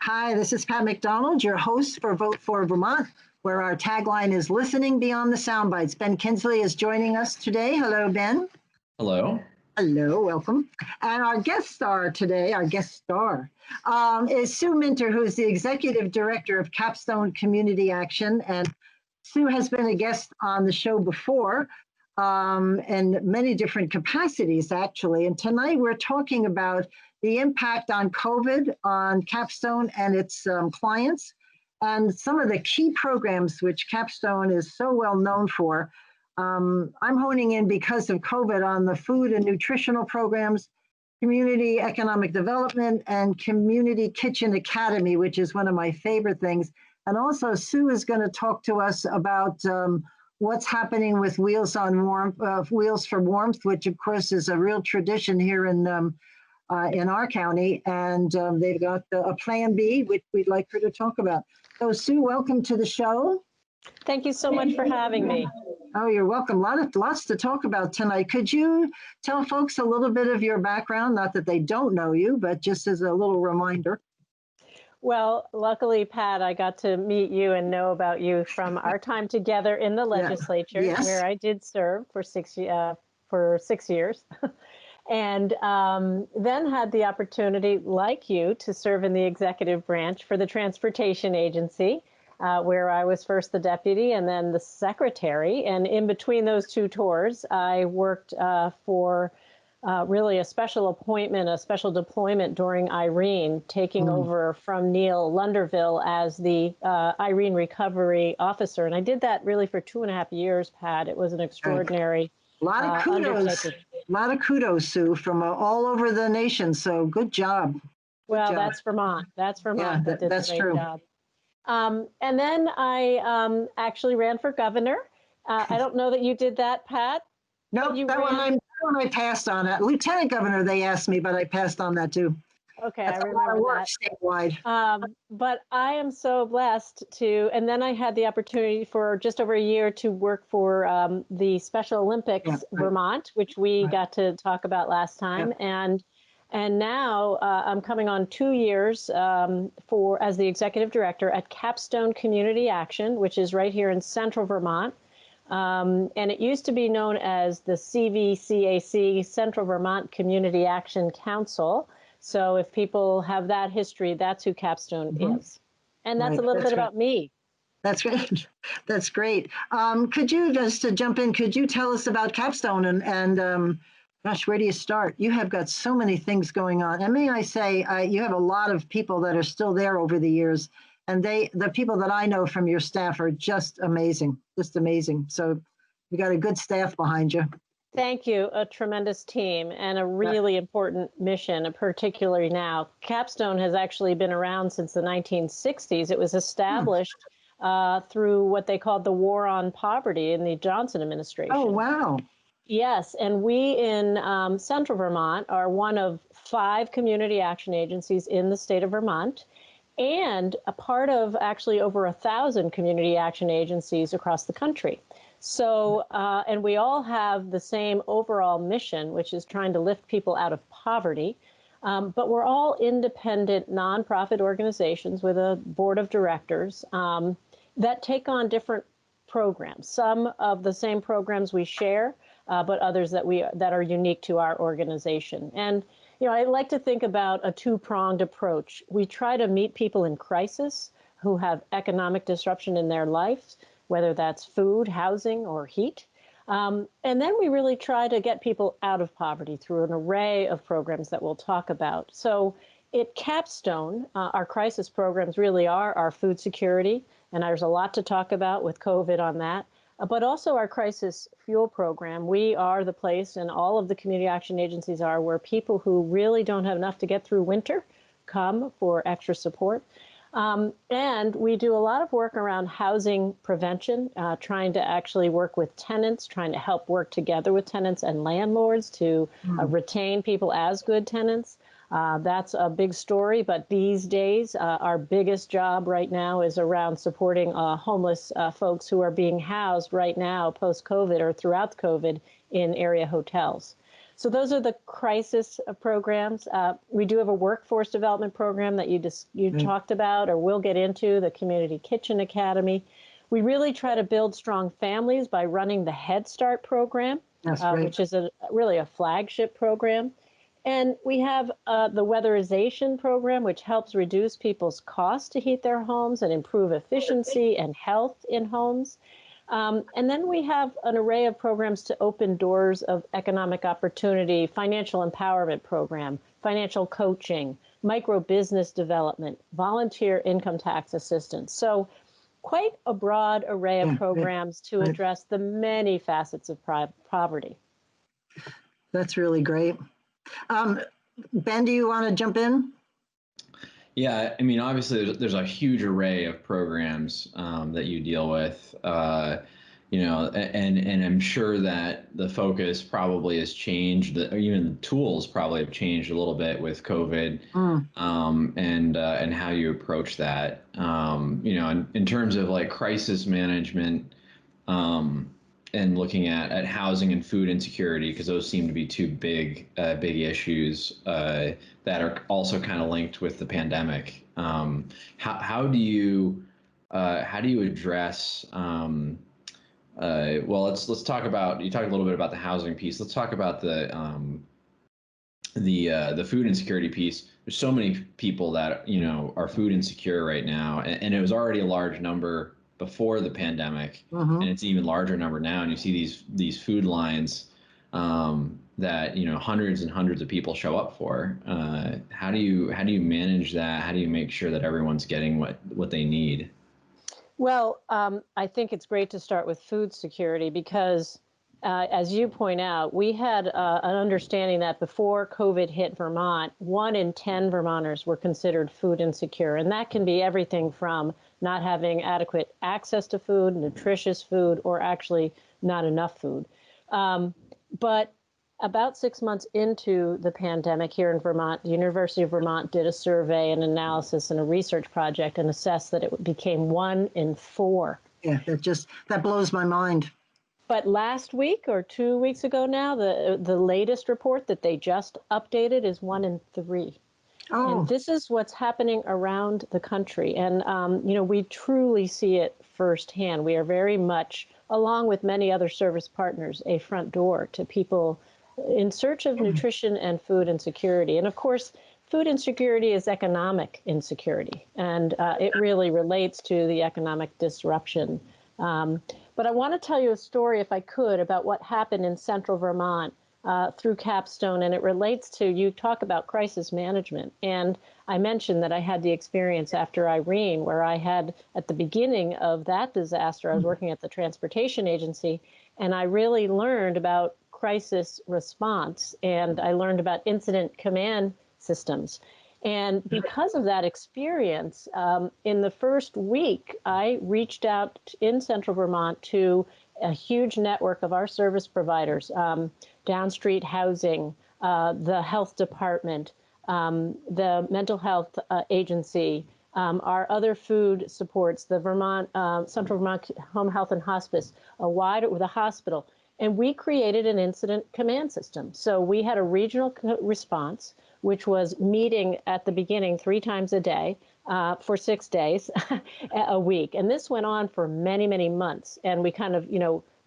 Hi, this is Pat McDonald, your host for Vote for Vermont, where our tagline is listening beyond the soundbites. Ben Kinsley is joining us today. Hello, Ben. Hello. Hello, welcome. And our guest star today, is Sue Minter, who is the Executive Director of Capstone Community Action. And Sue has been a guest on the show before in many different capacities, actually. And tonight we're talking about the impact on COVID on Capstone and its clients, and some of the key programs which Capstone is so well known for. I'm honing in because of COVID on the food and nutritional programs, community economic development, and community kitchen academy, which is one of my favorite things. And also Sue is going to talk to us about what's happening with Wheels on Warmth, Wheels for Warmth, which of course is a real tradition here in our county. And they've got a plan B, which we'd like her to talk about. So Sue, welcome to the show. Thank you so much for having me. Oh, you're welcome. Lots to talk about tonight. Could you tell folks a little bit of your background? Not that they don't know you, but just as a little reminder. Well, luckily, Pat, I got to meet you and know about you from our time together in the legislature, Yes. where I did serve for 6 years. And then had the opportunity, like you, to serve in the executive branch for the Transportation Agency, where I was first the deputy and then the secretary. And in between those two tours, I worked for really a special appointment, a special deployment during Irene, taking over from Neil Lunderville as the Irene recovery officer. And I did that really for 2.5 years, Pat. It was an extraordinary A lot of kudos. A lot of kudos, Sue, from all over the nation. So good job. Well, that's Vermont. That's Vermont. Yeah, that did that's a great true. job. And then I actually ran for governor. I don't know that you did that, Pat. Nope, that one I passed on. Lieutenant governor, they asked me, but I passed on that too. Okay, That's I remember that. Statewide. But I am so blessed to, and then I had the opportunity for just over a year to work for the Special Olympics Vermont, which we got to talk about last time. Yeah. And now I'm coming on 2 years as the executive director at Capstone Community Action, which is right here in central Vermont. And it used to be known as the CVCAC, Central Vermont Community Action Council. So if people have that history, that's who Capstone is. And that's a little bit about me. That's great. That's great. Could you, just to jump in, could you tell us about Capstone and gosh, where do you start? You have got so many things going on. And may I say, you have a lot of people that are still there over the years. And the people that I know from your staff are just amazing, just amazing. So you got a good staff behind you. Thank you. A tremendous team and a really important mission, particularly now. Capstone has actually been around since the 1960s. It was established through what they called the War on Poverty in the Johnson administration. Oh, wow. Yes, and we in central Vermont are one of 5 community action agencies in the state of Vermont, and a part of actually over 1,000 community action agencies across the country. So, and we all have the same overall mission, which is trying to lift people out of poverty. But we're all independent nonprofit organizations with a board of directors that take on different programs. Some of the same programs we share, but others that are unique to our organization. And you know, I like to think about a 2-pronged approach. We try to meet people in crisis who have economic disruption in their lives, whether that's food, housing, or heat. And then we really try to get people out of poverty through an array of programs that we'll talk about. So at Capstone, our crisis programs really are our food security, and there's a lot to talk about with COVID on that. But also our crisis fuel program. We are the place, and all of the community action agencies are, where people who really don't have enough to get through winter come for extra support. And we do a lot of work around housing prevention, trying to actually work with tenants, trying to help work together with tenants and landlords to retain people as good tenants. That's a big story, but these days, our biggest job right now is around supporting homeless folks who are being housed right now post-COVID or throughout COVID in area hotels. So those are the crisis programs. We do have a workforce development program that you talked about or will get into, the Community Kitchen Academy. We really try to build strong families by running the Headstart program, which is really a flagship program. And we have the Weatherization program, which helps reduce people's costs to heat their homes and improve efficiency and health in homes. And then we have an array of programs to open doors of economic opportunity, financial empowerment program, financial coaching, micro business development, volunteer income tax assistance. So quite a broad array of programs to address the many facets of poverty. That's really great. Ben, do you want to jump in? Yeah, I mean, obviously, there's a huge array of programs that you deal with, and I'm sure that the focus probably has changed. Even the tools probably have changed a little bit with COVID, and how you approach that. In terms of like crisis management, and looking at housing and food insecurity, because those seem to be two big issues that are also kind of linked with the pandemic. How do you address? Well, let's talk about. You talked a little bit about the housing piece. Let's talk about the food insecurity piece. There's so many people that are food insecure right now, and it was already a large number before the pandemic, and it's an even larger number now. And you see these food lines that hundreds and hundreds of people show up for. How do you manage that? How do you make sure that everyone's getting what they need? Well, I think it's great to start with food security because, as you point out, we had an understanding that before COVID hit Vermont, 1 in 10 Vermonters were considered food insecure, and that can be everything from not having adequate access to food, nutritious food, or actually not enough food. But about 6 months into the pandemic here in Vermont, the University of Vermont did a survey, an analysis, and a research project and assessed that it became 1 in 4. Yeah, that blows my mind. But last week or 2 weeks ago now, the latest report that they just updated is 1 in 3. Oh. And this is what's happening around the country. And, we truly see it firsthand. We are very much, along with many other service partners, a front door to people in search of nutrition and food insecurity. And of course, food insecurity is economic insecurity. And it really relates to the economic disruption. But I want to tell you a story, if I could, about what happened in central Vermont through Capstone, and it relates to, you talk about crisis management. And I mentioned that I had the experience after Irene, where I had, at the beginning of that disaster, I was working at the transportation agency, and I really learned about crisis response, and I learned about incident command systems. And because of that experience, in the first week, I reached out in central Vermont to a huge network of our service providers, Downstreet Housing, the health department, the mental health agency, our other food supports, the Central Vermont Home Health and Hospice, the hospital. And we created an incident command system. So we had a regional response, which was meeting at the beginning 3 times a day for 6 days a week. And this went on for many, many months. And we kind of,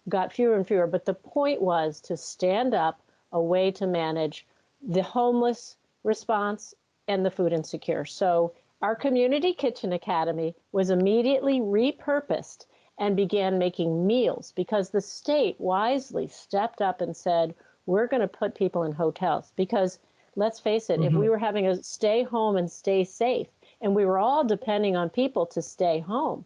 got fewer and fewer. But the point was to stand up a way to manage the homeless response and the food insecure. So our Community Kitchen Academy was immediately repurposed and began making meals because the state wisely stepped up and said, we're going to put people in hotels because, let's face it, if we were having a stay home and stay safe, and we were all depending on people to stay home,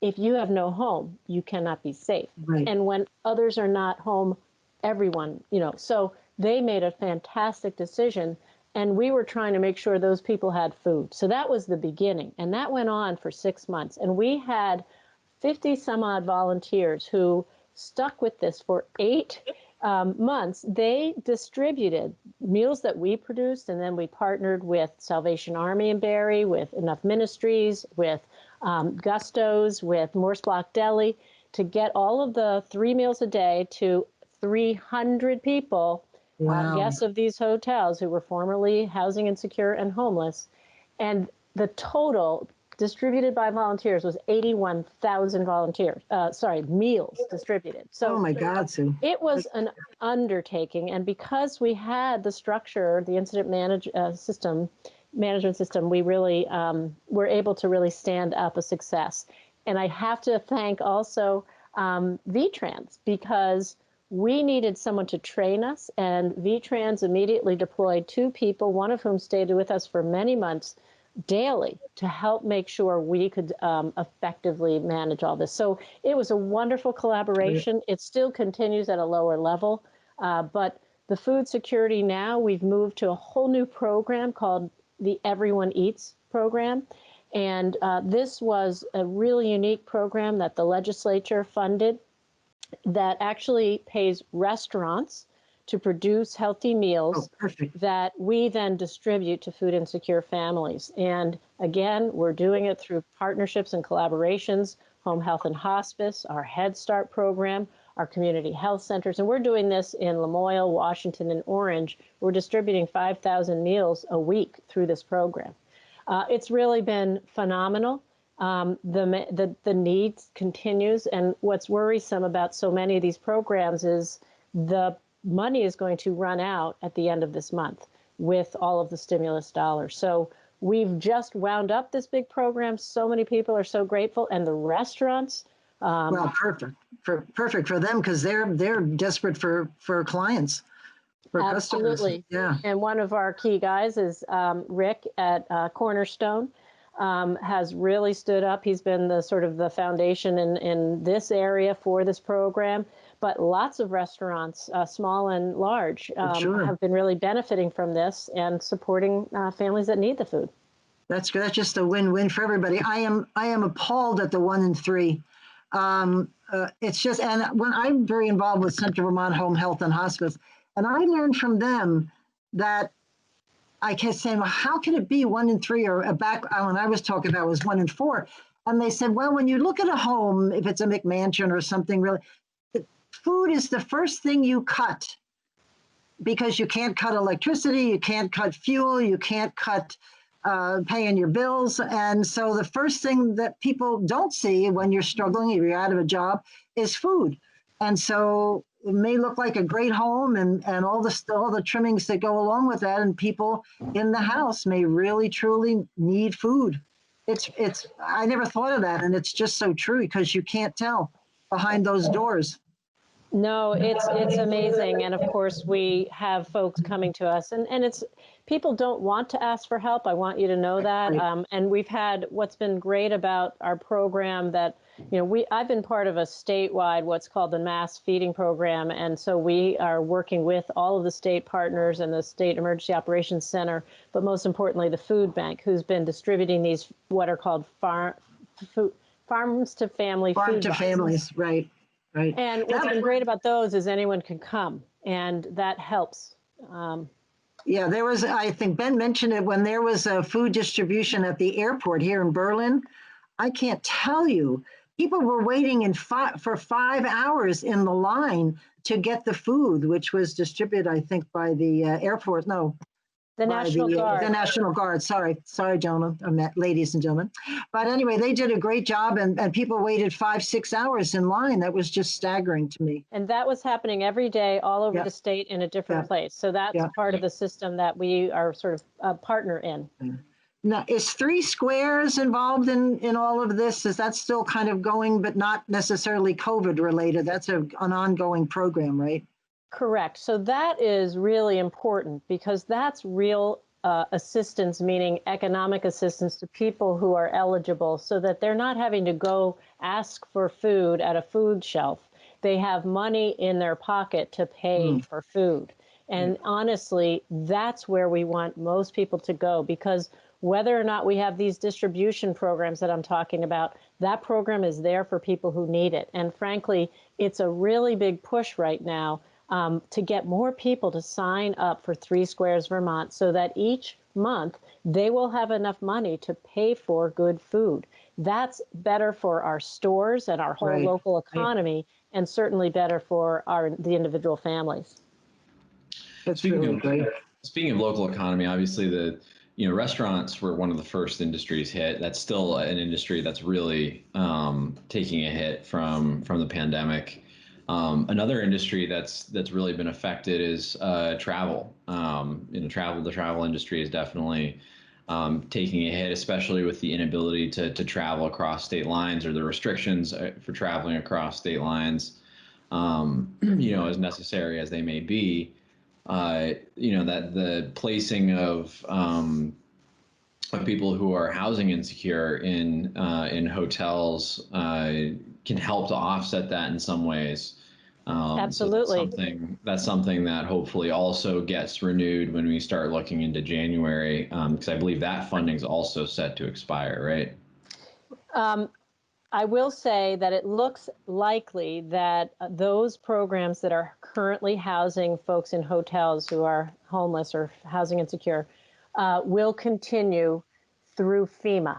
if you have no home, you cannot be safe. Right. And when others are not home, everyone, so they made a fantastic decision, and we were trying to make sure those people had food. So that was the beginning, and that went on for 6 months. And we had 50 some odd volunteers who stuck with this for 8 months. They distributed meals that we produced, and then we partnered with Salvation Army in Barrie, with Enough Ministries, with Gusto's, with Morse Block Deli, to get all of the 3 meals a day to 300 people Wow. guests of these hotels who were formerly housing insecure and homeless. And the total distributed by volunteers was 81,000 meals distributed. So oh my God, Sue. it was an undertaking. And because we had the structure, the incident management system, we really were able to really stand up a success. And I have to thank also VTrans, because we needed someone to train us, and VTrans immediately deployed 2 people, one of whom stayed with us for many months daily to help make sure we could effectively manage all this. So it was a wonderful collaboration. It still continues at a lower level, but the food security now, we've moved to a whole new program called the Everyone Eats program. And this was a really unique program that the legislature funded that actually pays restaurants to produce healthy meals that we then distribute to food insecure families. And again, we're doing it through partnerships and collaborations, home health and hospice, our Headstart program, our community health centers. And we're doing this in Lamoille, Washington, and Orange. We're distributing 5,000 meals a week through this program. It's really been phenomenal. The need continues. And what's worrisome about so many of these programs is the money is going to run out at the end of this month with all of the stimulus dollars. So we've just wound up this big program. So many people are so grateful. And the restaurants. Well, perfect for them, because they're desperate for clients, for customers. Absolutely. Yeah. And one of our key guys is Rick at Cornerstone. Has really stood up. He's been the sort of the foundation in this area for this program. But lots of restaurants, small and large, have been really benefiting from this and supporting families that need the food. That's good. That's just a win-win for everybody. I am appalled at the 1 in 3. It's just, and when I'm very involved with Central Vermont Home Health and Hospice, and I learned from them that I kept saying, well, how can it be 1 in 3? Or back when I was talking about it was 1 in 4. And they said, well, when you look at a home, if it's a McMansion or something, really, food is the first thing you cut, because you can't cut electricity, you can't cut fuel, you can't cut paying your bills. And so the first thing that people don't see when you're struggling, if you're out of a job, is food. And so it may look like a great home and all the trimmings that go along with that, and people in the house may really truly need food. It's I never thought of that, and it's just so true, because you can't tell behind those doors. No, it's amazing. And of course, we have folks coming to us, and it's people don't want to ask for help. I want you to know that. And we've had, what's been great about our program, that I've been part of a statewide, what's called the mass feeding program. And so we are working with all of the state partners and the State Emergency Operations Center, but most importantly, the food bank, who's been distributing these, what are called farms to family food boxes. Families, right. Right. And what's been great about those is anyone can come, and that helps. Yeah, there was, I think Ben mentioned it, when there was a food distribution at the airport here in Berlin. I can't tell you, people were waiting for 5 hours in the line to get the food, which was distributed, I think, by the airport. No. The National Guard. The National Guard. Sorry, gentlemen, ladies and gentlemen. But anyway, they did a great job, and people waited 5-6 hours in line. That was just staggering to me. And that was happening every day all over the state in a different place. So that's part of the system that we are sort of a partner in. Now, is 3 Squares involved in all of this? Is that still kind of going, but not necessarily COVID related? That's an ongoing program, right? Correct. So that is really important, because that's real assistance, meaning economic assistance to people who are eligible, so that they're not having to go ask for food at a food shelf. They have money in their pocket to pay for food. And honestly, that's where we want most people to go, because whether or not we have these distribution programs that I'm talking about, that program is there for people who need it. And frankly, it's a really big push right now to get more people to sign up for 3 Squares Vermont, so that each month they will have enough money to pay for good food. That's better for our stores and our whole local economy, and certainly better for the individual families. That's Speaking really of great. speaking of local economy, obviously restaurants were one of the first industries hit. That's still an industry that's really taking a hit from the pandemic. Another industry that's really been affected is travel. The travel industry is definitely taking a hit, especially with the inability to travel across state lines or the restrictions for traveling across state lines. As necessary as they may be, that the placing of people who are housing insecure in hotels can help to offset that in some ways. So Absolutely. that's something that hopefully also gets renewed when we start looking into January, because I believe that funding is also set to expire, right? I will say that it looks likely that those programs that are currently housing folks in hotels who are homeless or housing insecure will continue through FEMA.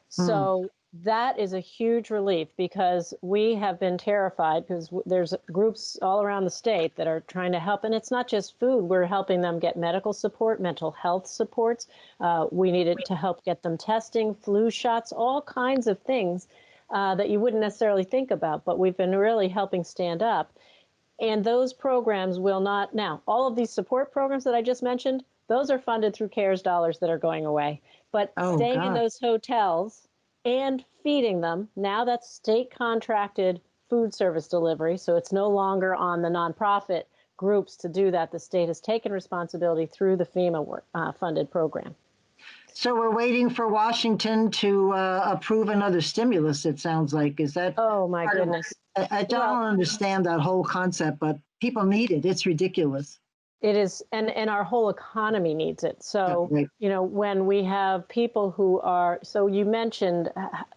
So that is a huge relief, because we have been terrified, because there's groups all around the state that are trying to help. And it's not just food. We're helping them get medical support, mental health supports. We needed to help get them testing, flu shots, all kinds of things that you wouldn't necessarily think about. But we've been really helping stand up. And those programs will not, now, all of these support programs that I just mentioned, those are funded through CARES dollars that are going away. But staying in those hotels and feeding them, now that's state contracted food service delivery. So it's no longer on the nonprofit groups to do that. The state has taken responsibility through the FEMA funded program. So we're waiting for Washington to approve another stimulus, it sounds like. Is that? Oh, my goodness. I don't understand that whole concept, but people need it. It's ridiculous. It is, and our whole economy needs it. So, Right. When we have people who are, so you mentioned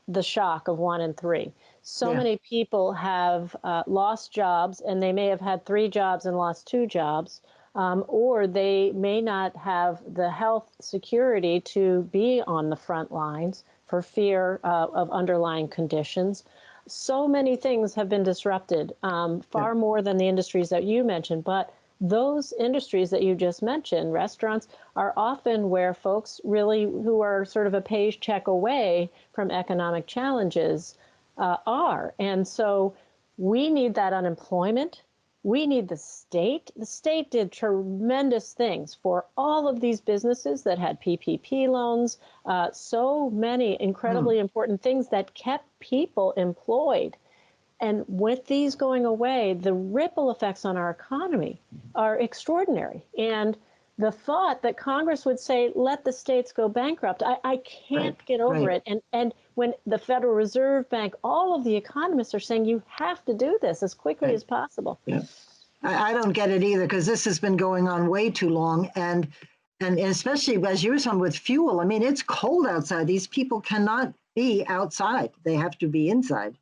the shock of 1 in 3. So many people have lost jobs, and they may have had 3 jobs and lost 2 jobs, or they may not have the health security to be on the front lines for fear of underlying conditions. So many things have been disrupted, far more than the industries that you mentioned, but those industries that you just mentioned, restaurants, are often where folks really who are sort of a paycheck away from economic challenges are. And so we need that unemployment. We need the state. The state did tremendous things for all of these businesses that had PPP loans, so many incredibly important things that kept people employed. And with these going away, the ripple effects on our economy are extraordinary. And the thought that Congress would say, let the states go bankrupt, I can't get over it. And when the Federal Reserve Bank, all of the economists are saying you have to do this as quickly as possible. Yeah. I don't get it either, because this has been going on way too long. And especially as you were saying with fuel, I mean, it's cold outside. These people cannot be outside. They have to be inside.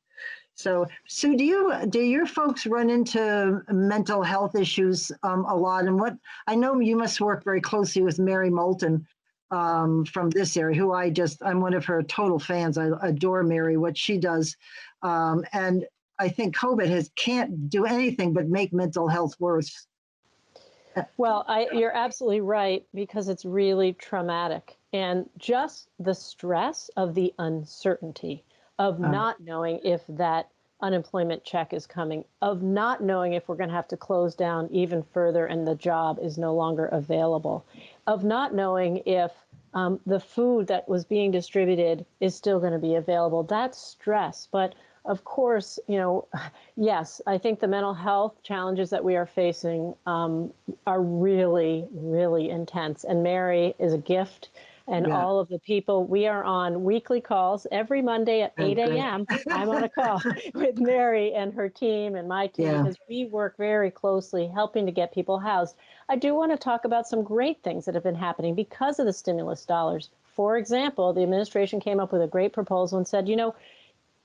So, Sue, do your folks run into mental health issues a lot? And what I know you must work very closely with Mary Moulton from this area, who I'm one of her total fans. I adore Mary, what she does, and I think COVID can't do anything but make mental health worse. Well, you're absolutely right, because it's really traumatic, and just the stress of the uncertainty of not knowing if that unemployment check is coming, of not knowing if we're going to have to close down even further and the job is no longer available, of not knowing if the food that was being distributed is still going to be available. That's stress. But of course, yes, I think the mental health challenges that we are facing are really, really intense. And Mary is a gift. And all of the people, we are on weekly calls every Monday at 8 a.m. I'm on a call with Mary and her team and my team, because we work very closely helping to get people housed. I do want to talk about some great things that have been happening because of the stimulus dollars. For example, the administration came up with a great proposal and said,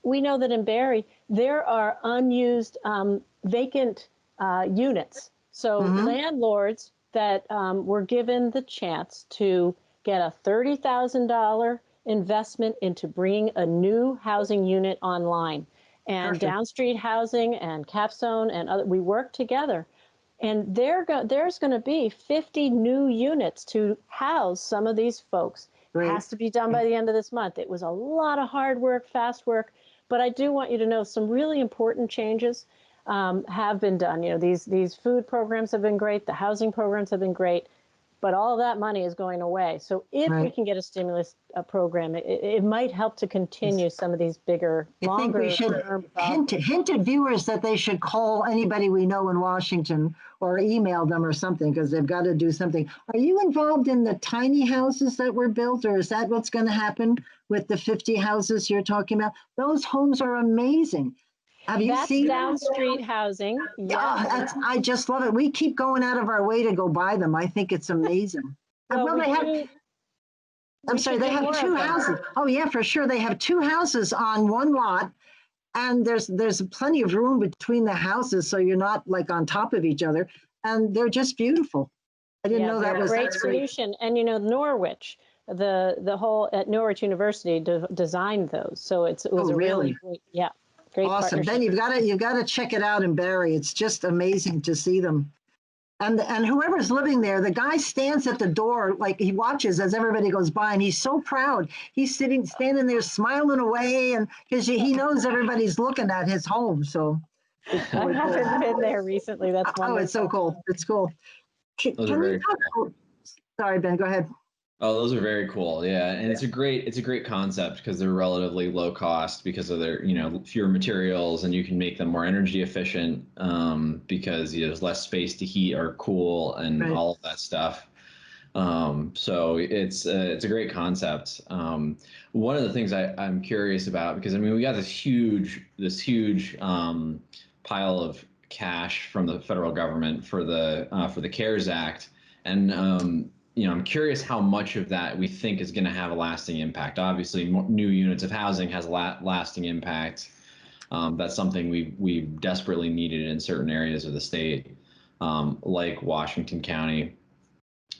we know that in Barre, there are unused vacant units. So landlords that were given the chance to get a $30,000 investment into bringing a new housing unit online. And Downstreet Housing and Capstone and other, we work together. And there's going to be 50 new units to house some of these folks. It has to be done by the end of this month. It was a lot of hard work, fast work, but I do want you to know some really important changes have been done. You know, these food programs have been great. The housing programs have been great. But all that money is going away. So if we can get a stimulus program, it might help to continue some of these bigger, longer. I think we should hint at viewers that they should call anybody we know in Washington or email them or something, because they've got to do something. Are you involved in the tiny houses that were built, or is that what's going to happen with the 50 houses you're talking about? Those homes are amazing. Have you seen down street housing? Yeah, I just love it. We keep going out of our way to go buy them. I think it's amazing. Well, they have two houses. Oh yeah, for sure. They have two houses on one lot, and there's plenty of room between the houses, so you're not like on top of each other, and they're just beautiful. I didn't know that was a great solution. And you know, Norwich, the whole at Norwich University designed those, so it was a really great, great awesome. Then you've got to check it out in Barrie. It's just amazing to see them. And whoever's living there, the guy stands at the door, like he watches as everybody goes by, and he's so proud. He's standing there smiling away, and because he knows everybody's looking at his home. So I haven't been there recently. That's wonderful. Oh, it's so cool. It's cool. Those are very cool. Sorry, Ben, go ahead. Oh, those are very cool. Yeah, and it's a great concept because they're relatively low cost because of their fewer materials, and you can make them more energy efficient because there's less space to heat or cool and all of that stuff. So it's a great concept. One of the things I'm curious about, because I mean we got this huge pile of cash from the federal government for the CARES Act, and I'm curious how much of that we think is going to have a lasting impact. Obviously, new units of housing has a lasting impact. That's something we desperately needed in certain areas of the state, like Washington County.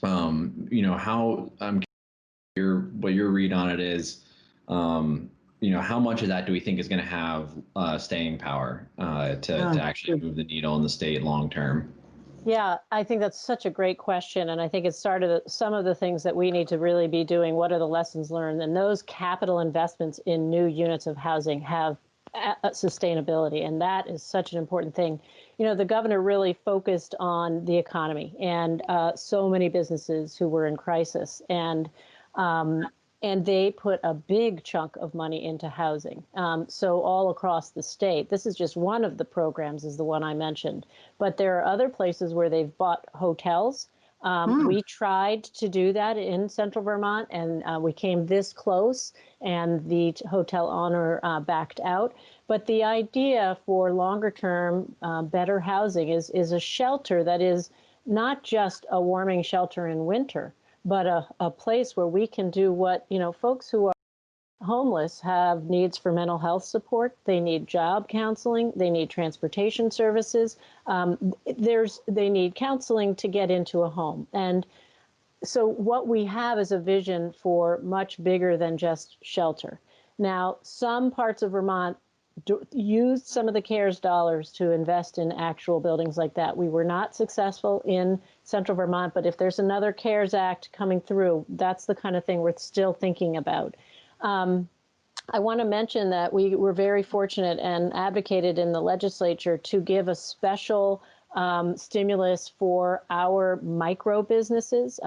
How what your read on it is. How much of that do we think is going to have staying power to actually move the needle in the state long term? Yeah, I think that's such a great question. And I think it started some of the things that we need to really be doing. What are the lessons learned? And those capital investments in new units of housing have sustainability. And that is such an important thing. The governor really focused on the economy and so many businesses who were in crisis. And they put a big chunk of money into housing. So all across the state, this is just one of the programs, is the one I mentioned. But there are other places where they've bought hotels. We tried to do that in central Vermont, and we came this close, and the hotel owner backed out. But the idea for longer term, better housing is a shelter that is not just a warming shelter in winter, but a place where we can do what, folks who are homeless have needs for mental health support. They need job counseling. They need transportation services. They need counseling to get into a home. And so what we have is a vision for much bigger than just shelter. Now, some parts of Vermont used some of the CARES dollars to invest in actual buildings like that. We were not successful in central Vermont, but if there's another CARES Act coming through, that's the kind of thing we're still thinking about. I want to mention that we were very fortunate and advocated in the legislature to give a special stimulus for our micro businesses.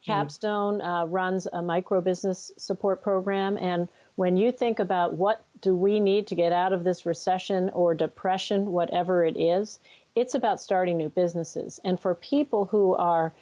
Capstone runs a micro business support program. And when you think about what do we need to get out of this recession or depression, whatever it is, it's about starting new businesses. And for people who are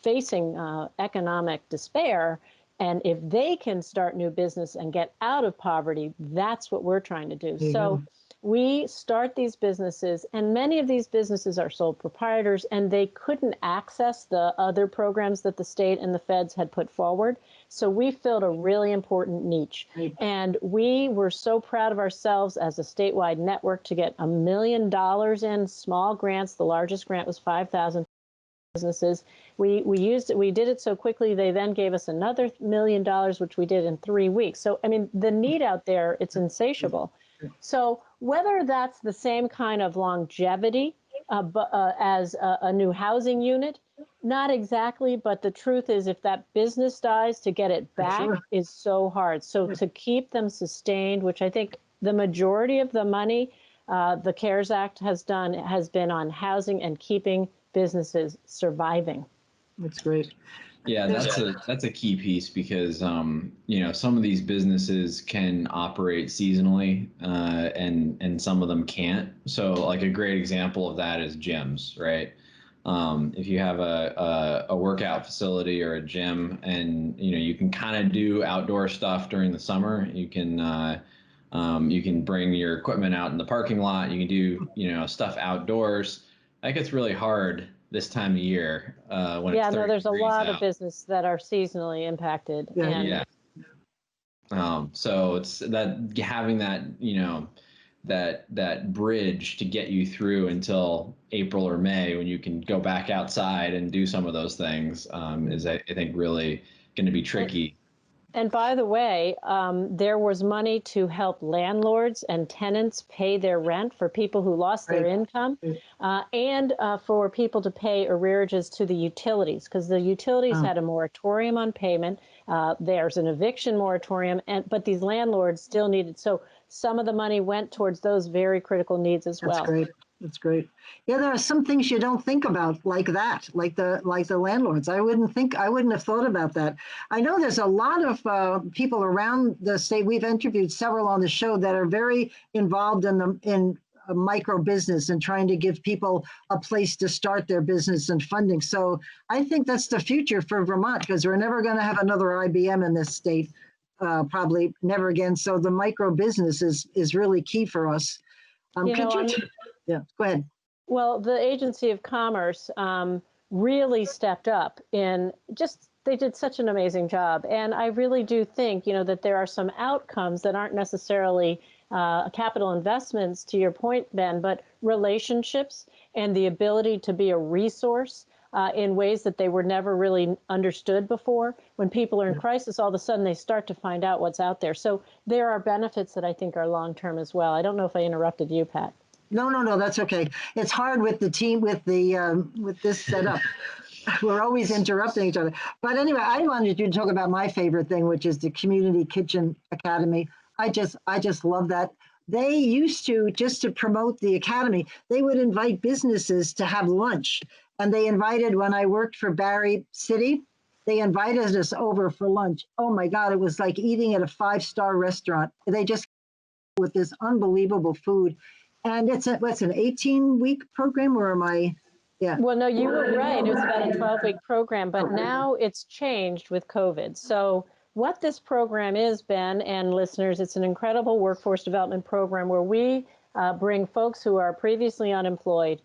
facing economic despair, and if they can start new business and get out of poverty, that's what we're trying to do. So we start these businesses, and many of these businesses are sole proprietors, and they couldn't access the other programs that the state and the feds had put forward. So we filled a really important niche. And we were so proud of ourselves as a statewide network to get $1 million in small grants. The largest grant was $5,000 businesses. We used it. We did it so quickly. They then gave us another $1 million, which we did in 3 weeks. So, I mean, the need out there, it's insatiable. So whether that's the same kind of longevity as a new housing unit. Not exactly, but the truth is, if that business dies, to get it back is so hard. So to keep them sustained, which I think the majority of the money the CARES Act has done has been on housing and keeping businesses surviving. That's great. Yeah, that's a key piece because some of these businesses can operate seasonally, and some of them can't. So, like a great example of that is gyms, right? If you have a workout facility or a gym, and you can kind of do outdoor stuff during the summer, you can bring your equipment out in the parking lot. You can do stuff outdoors. That gets really hard this time of year when it's 30 there's a degrees lot out. of business that are seasonally impacted. So it's that having that bridge to get you through until April or May when you can go back outside and do some of those things is, I think, really going to be tricky. And by the way, there was money to help landlords and tenants pay their rent for people who lost their income, and for people to pay arrearages to the utilities, because the utilities had a moratorium on payment. There's an eviction moratorium, but these landlords still needed. So some of the money went towards those very critical needs as well. That's great. That's great. Yeah, there are some things you don't think about like that, like the landlords. I wouldn't have thought about that. I know there's a lot of people around the state. We've interviewed several on the show that are very involved in a micro business and trying to give people a place to start their business and funding. So I think that's the future for Vermont, because we're never going to have another IBM in this state, probably never again. So the micro business is really key for us. Yeah, go ahead. Well, the Agency of Commerce really stepped up they did such an amazing job. And I really do think, that there are some outcomes that aren't necessarily capital investments, to your point, Ben, but relationships and the ability to be a resource in ways that they were never really understood before. When people are in crisis, all of a sudden they start to find out what's out there. So there are benefits that I think are long-term as well. I don't know if I interrupted you, Pat. No, that's okay. It's hard with the team, with this setup. We're always interrupting each other. But anyway, I wanted you to talk about my favorite thing, which is the Community Kitchen Academy. I just love that. They used to, just to promote the academy, they would invite businesses to have lunch. And they invited, when I worked for Barry City, they invited us over for lunch. Oh my God, it was like eating at a 5-star restaurant. They just with this unbelievable food. And it's an 18-week program, or am I? Yeah. Well, no, you were right. It was about a 12-week program, but now it's changed with COVID. So what this program is, Ben and listeners, it's an incredible workforce development program where we bring folks who are previously unemployed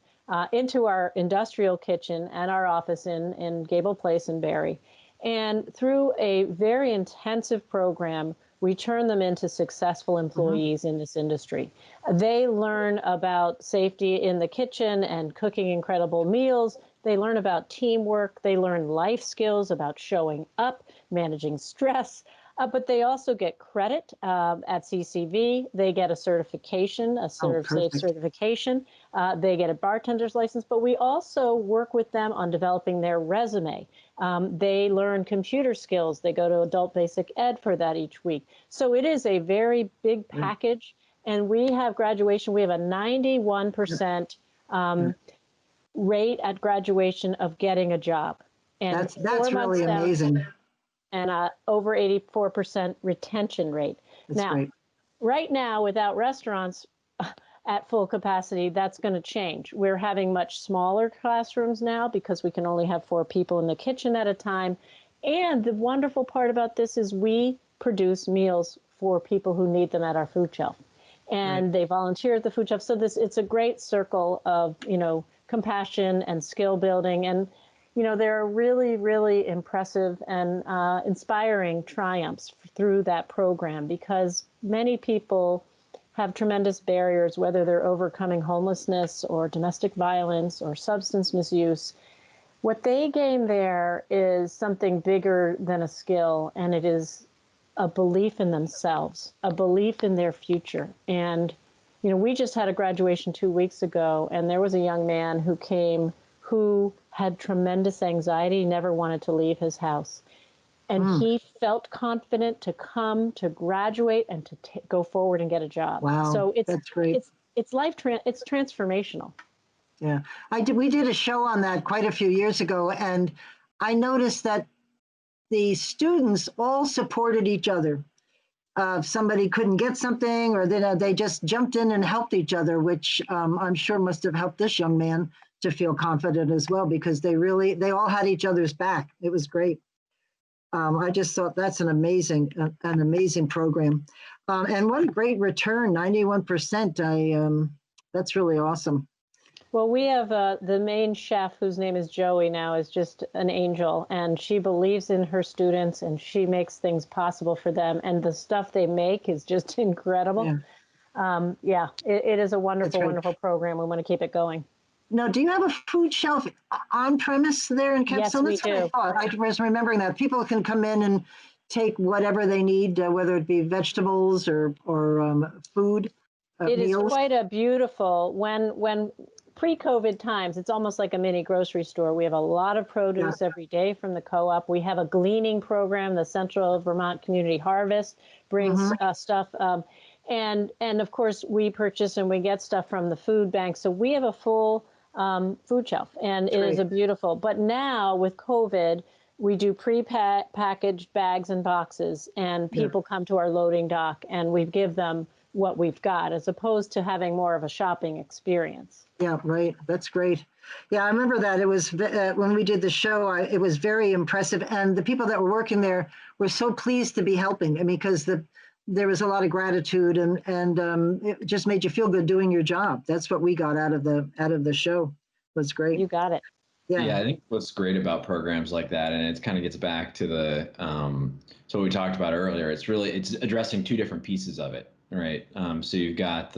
into our industrial kitchen and our office in Gable Place in Barrie. And through a very intensive program, we turn them into successful employees in this industry. They learn about safety in the kitchen and cooking incredible meals. They learn about teamwork. They learn life skills about showing up, managing stress. But they also get credit at CCV. They get a certification, a Serve Safe certification. They get a bartender's license. But we also work with them on developing their resume. They learn computer skills. They go to Adult Basic Ed for that each week. So it is a very big package. And we have graduation. We have a 91% rate at graduation of getting a job. And that's really amazing. And over 84% retention rate. Now, right now, without restaurants at full capacity, that's going to change. We're having much smaller classrooms now because we can only have 4 people in the kitchen at a time. And the wonderful part about this is we produce meals for people who need them at our food shelf. And they volunteer at the food shelf. So it's a great circle of, compassion and skill building. And there are really, really impressive and inspiring triumphs through that program, because many people have tremendous barriers, whether they're overcoming homelessness or domestic violence or substance misuse. What they gain there is something bigger than a skill, and it is a belief in themselves, a belief in their future. And You know, we just had a graduation 2 weeks ago, and there was a young man who came who had tremendous anxiety, never wanted to leave his house. And he felt confident to come to graduate and to go forward and get a job. Wow, so that's great. It's it's transformational. Yeah, we did a show on that quite a few years ago, and I noticed that the students all supported each other. If somebody couldn't get something, or then they just jumped in and helped each other, which I'm sure must have helped this young man to feel confident as well, because they all had each other's back. It was great. I just thought that's an amazing program, and what a great return, 91%. That's really awesome. Well, we have the main chef, whose name is Joey now, is just an angel, and she believes in her students, and she makes things possible for them, and the stuff they make is just incredible. Yeah, it is a wonderful, wonderful program. We want to keep it going. Now, do you have a food shelf on premise there in Capstone? Yes, we do. I was remembering that people can come in and take whatever they need, whether it be vegetables or food. It meals. Is quite a beautiful, when pre-COVID times, it's almost like a mini grocery store. We have a lot of produce every day from the co-op. We have a gleaning program. The Central Vermont Community Harvest brings stuff. And of course, we purchase and we get stuff from the food bank. So we have a full food shelf, and it is a beautiful. But now with COVID, we do pre-packaged bags and boxes, and people come to our loading dock, and we give them what we've got, as opposed to having more of a shopping experience. Yeah, right. That's great. Yeah, I remember that. It was when we did the show, it was very impressive. And the people that were working there were so pleased to be helping. I mean, because there was a lot of gratitude, and it just made you feel good doing your job. That's what we got out of the show. It was great. You got it. Yeah, I think what's great about programs like that, and it kind of gets back to the so what we talked about earlier, it's addressing two different pieces of it, right? So you've got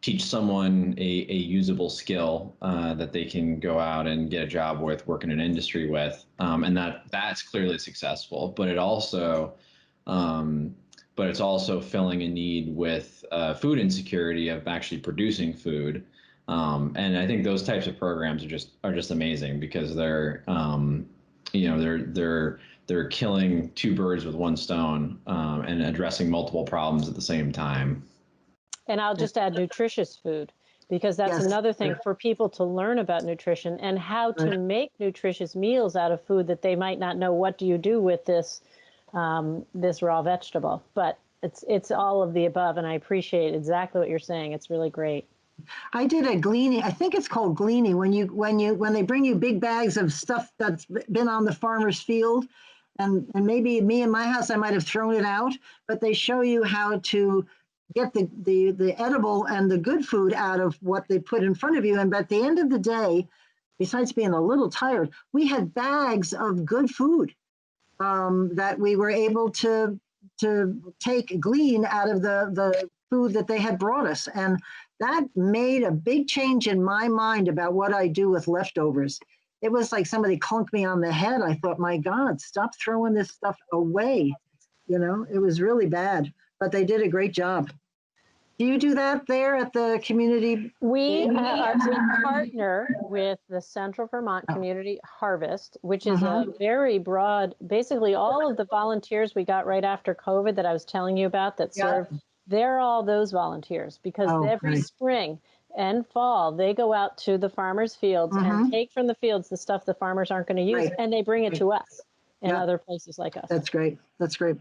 teach someone a usable skill that they can go out and get a job with, work in an industry with, and that's clearly successful. But it's also filling a need with food insecurity of actually producing food. And I think those types of programs are just amazing, because they're killing two birds with one stone, and addressing multiple problems at the same time. And I'll just add nutritious food, because that's another thing for people to learn about nutrition and how to make nutritious meals out of food that they might not know. What do you do with this raw vegetable? But it's all of the above, and I appreciate exactly what you're saying. It's really great. I did a gleaning. I think it's called gleaning, when they bring you big bags of stuff that's been on the farmer's field, and maybe me in my house I might have thrown it out, but they show you how to get the edible and the good food out of what they put in front of you. And at the end of the day, besides being a little tired, we had bags of good food that we were able to glean out of the food that they had brought us. And that made a big change in my mind about what I do with leftovers. It was like somebody clunked me on the head. I thought, my God, stop throwing this stuff away. It was really bad, but they did a great job. Do you do that there at the community? We partner with the Central Vermont Community Harvest, which is a very broad, basically all of the volunteers we got right after COVID that I was telling you about that served, they're all those volunteers, because every spring and fall, they go out to the farmers' fields and take from the fields the stuff the farmers aren't going to use, and they bring it to us and other places like us. That's great. That's great.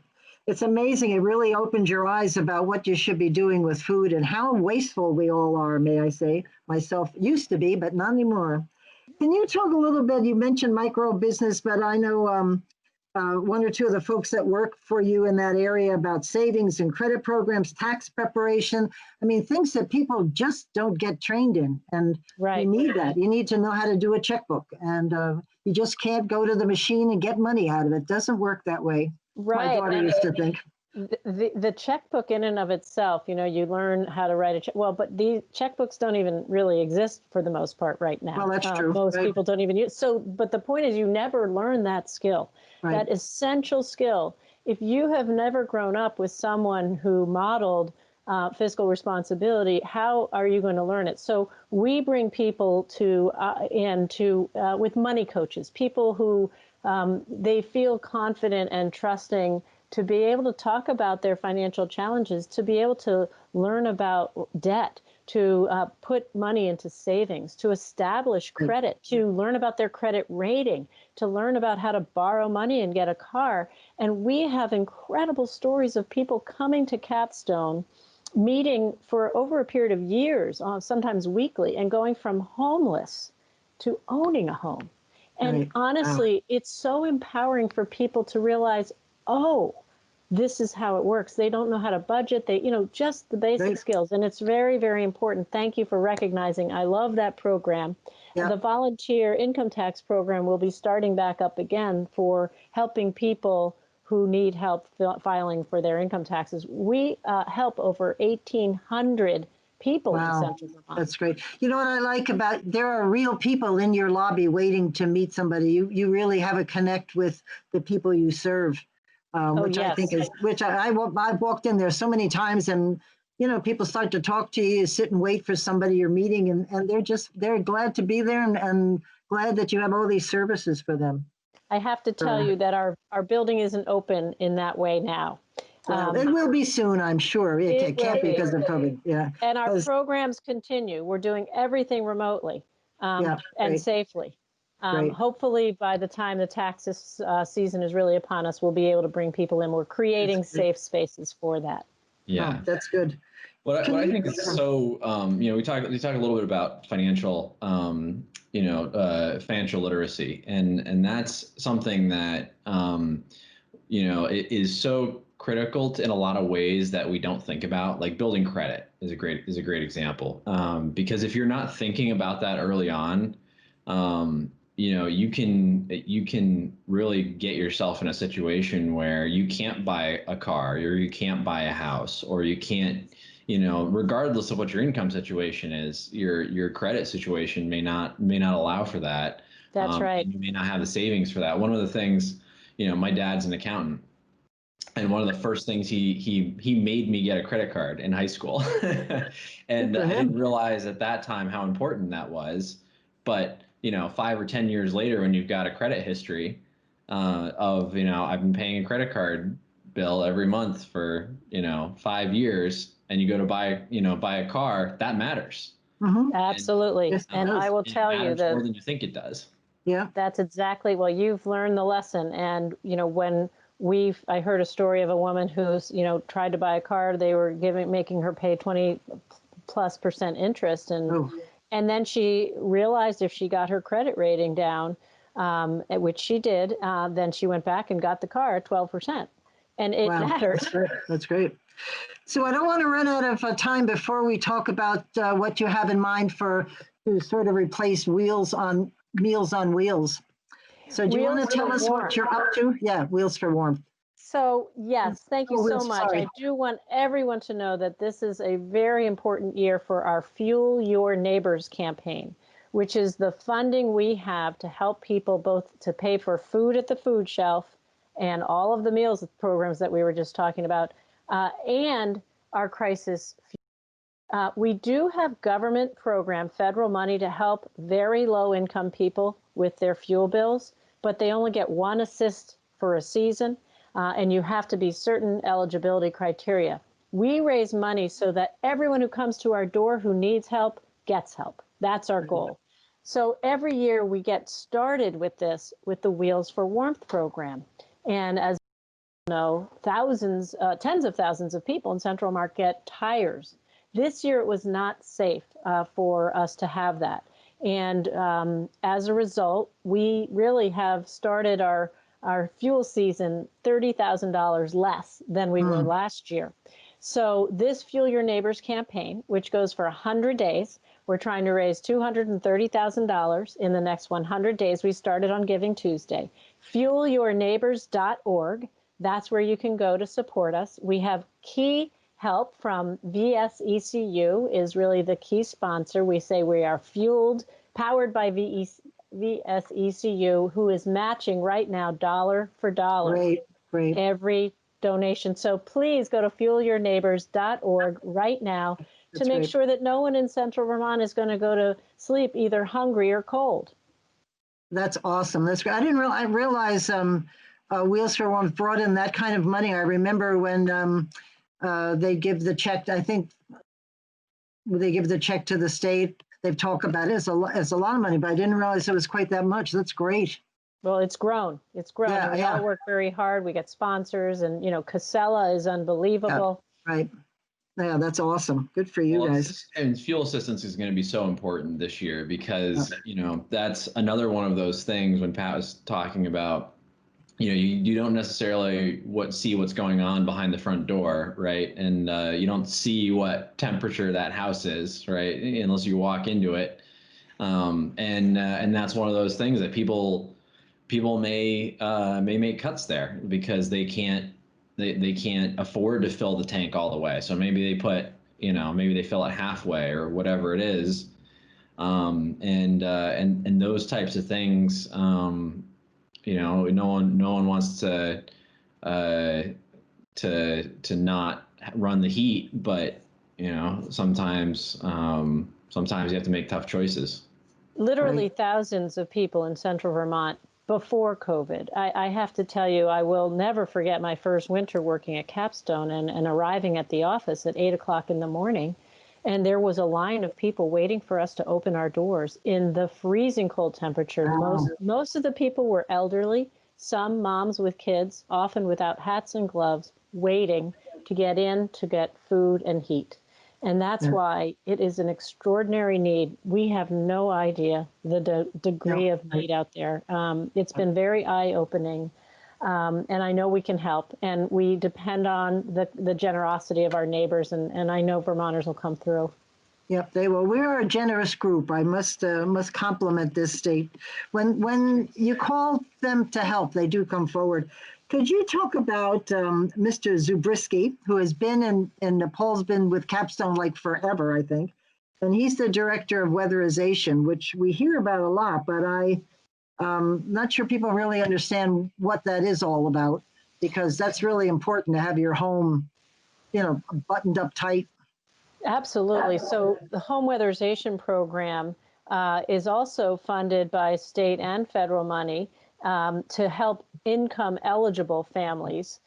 It's amazing. It really opened your eyes about what you should be doing with food and how wasteful we all are, may I say. Myself used to be, but not anymore. Can you talk a little bit? You mentioned micro business, but I know one or two of the folks that work for you in that area about savings and credit programs, tax preparation. I mean, things that people just don't get trained in. And you need that. You need to know how to do a checkbook. And you just can't go to the machine and get money out of it. It doesn't work that way. Right. My daughter used to think. The checkbook in and of itself, you learn how to write a check. Well, but the checkbooks don't even really exist for the most part right now. Well, that's true. Most people don't even use. So, but the point is, you never learn that skill, that essential skill. If you have never grown up with someone who modeled fiscal responsibility, how are you going to learn it? So we bring people to with money coaches, people who they feel confident and trusting to be able to talk about their financial challenges, to be able to learn about debt, to put money into savings, to establish credit, to learn about their credit rating, to learn about how to borrow money and get a car. And we have incredible stories of people coming to Capstone, meeting for over a period of years, sometimes weekly, and going from homeless to owning a home. And honestly, it's so empowering for people to realize, oh, this is how it works. They don't know how to budget. They, just the basic skills. And it's very, very important. Thank you for recognizing. I love that program. Yep. The volunteer income tax program will be starting back up again for helping people who need help filing for their income taxes. We help over 1,800 people in Central Vermont. That's great. You know what I like about, there are real people in your lobby waiting to meet somebody. You really have a connect with the people you serve. Which I think is, I've walked in there so many times, and people start to talk to you, sit and wait for somebody you're meeting, and they're glad to be there and glad that you have all these services for them. I have to tell you that our building isn't open in that way now. It will be soon, I'm sure. It can't be because of COVID. Yeah. And our programs continue. We're doing everything remotely and safely. Hopefully, by the time the tax season is really upon us, we'll be able to bring people in. We're creating safe spaces for that. Yeah, that's good. What I think is so, we talk a little bit about financial, financial literacy, and that's something that, it is so critical in a lot of ways that we don't think about. Like building credit is a great example, because if you're not thinking about that early on, you can really get yourself in a situation where you can't buy a car, or you can't buy a house, or you can't, regardless of what your income situation is, your credit situation may not allow for that. That's right. You may not have the savings for that. One of the things, my dad's an accountant, and one of the first things he made me get a credit card in high school, and I didn't realize at that time how important that was, but 5 or 10 years later, when you've got a credit history of, I've been paying a credit card bill every month for, 5 years, and you go to buy a car, that matters. Mm-hmm. Absolutely. And I will tell you that more than you think it does. Yeah, that's exactly, well, you've learned the lesson. And, when I heard a story of a woman who's, tried to buy a car, they were making her pay 20+% interest. And then she realized if she got her credit rating down, which she did, then she went back and got the car at 12%. And it mattered. That's great. So I don't want to run out of time before we talk about what you have in mind to sort of replace Meals on Wheels. So do you want to tell us what you're up to? Yeah, Wheels for Warmth. So yes, thank you so much. I do want everyone to know that this is a very important year for our Fuel Your Neighbors campaign, which is the funding we have to help people both to pay for food at the food shelf and all of the meals programs that we were just talking about, and our crisis. We do have government program, federal money to help very low income people with their fuel bills, but they only get one assist for a season. And you have to be certain eligibility criteria. We raise money so that everyone who comes to our door who needs help gets help. That's our goal. So every year we get started with this, with the Wheels for Warmth program. And as you know, tens of thousands of people in Central Vermont get tires. This year it was not safe for us to have that. And as a result, we really have started our fuel season $30,000 less than we were last year. So this Fuel Your Neighbors campaign, which goes for 100 days, we're trying to raise $230,000 in the next 100 days. We started on Giving Tuesday. FuelYourNeighbors.org. That's where you can go to support us. We have key help from VSECU is really the key sponsor. We say we are powered by VSECU, who is matching right now dollar for dollar every donation. So please go to fuelyourneighbors.org right now to make sure that no one in Central Vermont is going to go to sleep either hungry or cold. That's awesome. That's great. I realize Wheels for One brought in that kind of money. I remember when they give the check, I think they give the check to the state. They've talked about it as a lot of money, but I didn't realize it was quite that much. That's great. Well, it's grown. It's grown. Yeah, we all work very hard. We get sponsors, and Casella is unbelievable. Yeah, right. Yeah, that's awesome. Good for you guys. And fuel assistance is going to be so important this year because, that's another one of those things when Pat was talking about, you don't necessarily see what's going on behind the front door, right? And you don't see what temperature that house is, right? Unless you walk into it. And that's one of those things that people may make cuts there because they can't afford to fill the tank all the way. So maybe they put, maybe they fill it halfway or whatever it is. And those types of things, no one wants to not run the heat, but sometimes you have to make tough choices. Literally thousands of people in Central Vermont before COVID. I have to tell you, I will never forget my first winter working at Capstone and arriving at the office at 8 o'clock in the morning. And there was a line of people waiting for us to open our doors in the freezing cold temperature. Wow. Most of the people were elderly, some moms with kids, often without hats and gloves, waiting to get in to get food and heat. And that's why it is an extraordinary need. We have no idea the degree of need out there. It's been very eye-opening, and I know we can help. And we depend on the generosity of our neighbors, and I know Vermonters will come through. Yep, they will. We are a generous group. I must compliment this state. When you call them to help, they do come forward. Could you talk about Mr. Zabriskie, who has been Paul's been with Capstone like forever, I think, and he's the director of Weatherization, which we hear about a lot, but I'm not sure people really understand what that is all about, because that's really important to have your home, buttoned up tight. Absolutely. So the home weatherization program is also funded by state and federal money to help income eligible families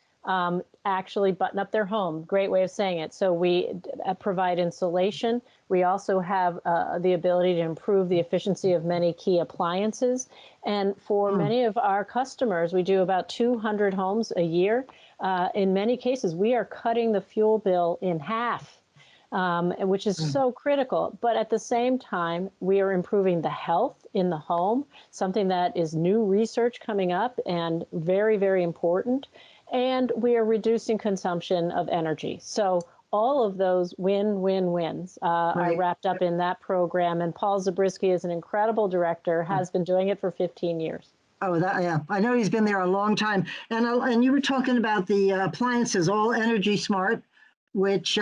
actually button up their home. Great way of saying it. So we provide insulation. We also have the ability to improve the efficiency of many key appliances. And for many of our customers, we do about 200 homes a year. In many cases, we are cutting the fuel bill in half. Which is so critical. But at the same time, we are improving the health in the home, something that is new research coming up and very, very important. And we are reducing consumption of energy. So all of those win-win-wins are wrapped up in that program. And Paul Zabriskie is an incredible director, has been doing it for 15 years. Oh, yeah. I know he's been there a long time. And you were talking about the appliances, all energy smart, which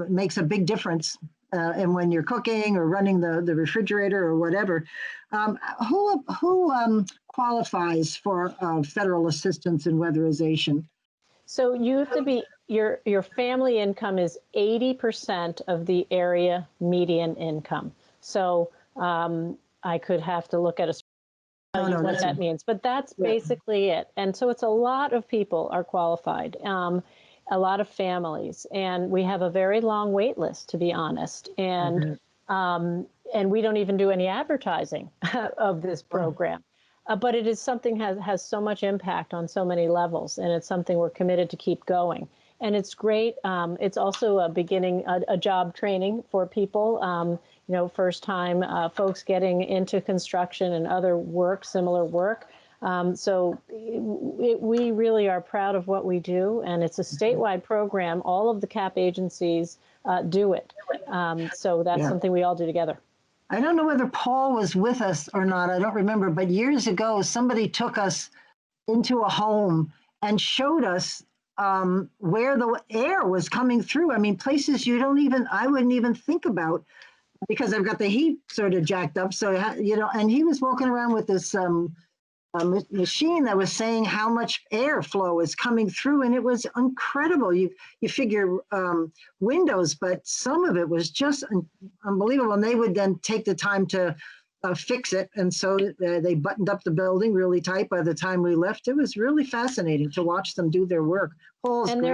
makes a big difference. And when you're cooking or running the refrigerator or whatever, who qualifies for federal assistance in weatherization? So you have to be, your family income is 80% of the area median income. So I could have to look at what that means, but that's basically it. And so it's a lot of people are qualified. A lot of families, and we have a very long wait list, to be honest. And we don't even do any advertising of this program. But it is something has so much impact on so many levels, and it's something we're committed to keep going. And it's great. It's also a beginning, a job training for people. First time folks getting into construction and other work, similar work. So we really are proud of what we do, and it's a statewide program. All of the CAP agencies do it. So that's something we all do together. I don't know whether Paul was with us or not. I don't remember. But years ago, somebody took us into a home and showed us where the air was coming through. I mean, places I wouldn't even think about, because I've got the heat sort of jacked up. So, and he was walking around with this machine that was saying how much airflow is coming through, and it was incredible. You figure windows, but some of it was just unbelievable. And they would then take the time to fix it, and so they buttoned up the building really tight. By the time we left, it was really fascinating to watch them do their work. And